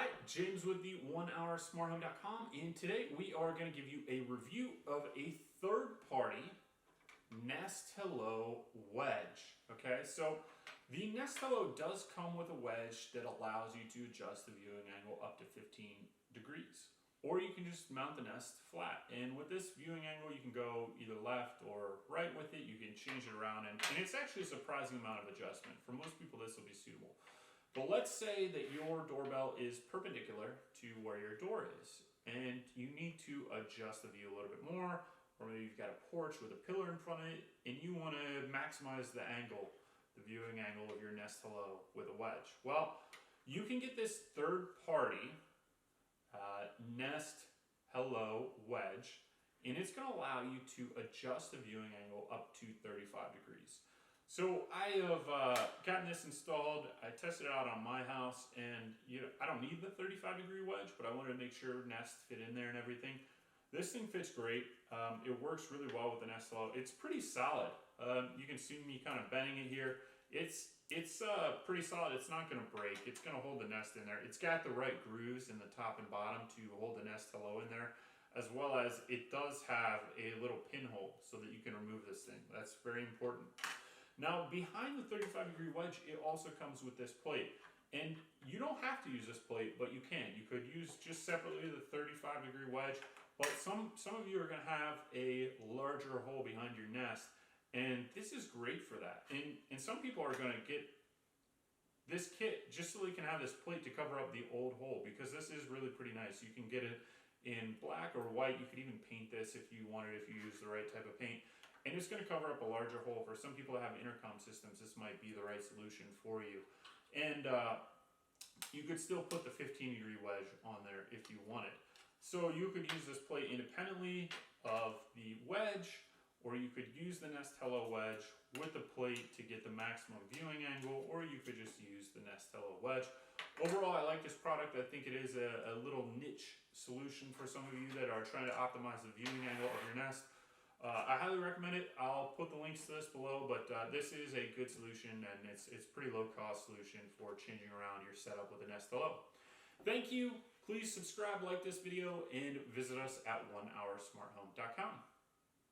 Hi, James with the 1HourSmartHome.com, and today we are going to give you a review of a third-party Nest Wedge. Okay, so the Nest does come with a wedge that allows you to adjust the viewing angle up to 15 degrees. Or you can just mount the Nest flat. And with this viewing angle, you can go either left or right with it. You can change it around, and it's actually a surprising amount of adjustment. For most people, this will be suitable. But let's say that your doorbell is perpendicular to where your door is, and you need to adjust the view a little bit more, or maybe you've got a porch with a pillar in front of it, and you want to maximize the angle, the viewing angle of your Nest with a wedge. Well, you can get this third-party Nest wedge, and it's going to allow you to adjust the viewing angle up to 35 degrees. So I have gotten this installed. I tested it out on my house, and I don't need the 35-degree wedge, but I wanted to make sure Nest fit in there and everything. This thing fits great. It works really well with the Nest It's pretty solid. You can see me kind of bending it here. It's pretty solid. It's not going to break. It's going to hold the Nest in there. It's got the right grooves in the top and bottom to hold the Nest in there, as well as it does have a little pinhole so that you can remove this thing. That's very important. Now, behind the 35-degree wedge, it also comes with this plate. And you don't have to use this plate, but you can. You could use just separately the 35-degree wedge, but some of you are going to have a larger hole behind your Nest, and this is great for that. And some people are going to get this kit just so they can have this plate to cover up the old hole, because this is really pretty nice. You can get it in black or white. You could even paint this if you wanted, if you use the right type of paint. And it's going to cover up a larger hole. For some people that have intercom systems, this might be the right solution for you. And you could still put the 15-degree wedge on there if you wanted. So you could use this plate independently of the wedge, or you could use the Nest wedge with the plate to get the maximum viewing angle, or you could just use the Nest wedge. Overall, I like this product. I think it is a little niche solution for some of you that are trying to optimize the viewing angle of your Nest. I highly recommend it. I'll put the links to this below, but this is a good solution, and it's pretty low-cost solution for changing around your setup with a Nest Thank you. Please subscribe, like this video, and visit us at 1HourSmartHome.com.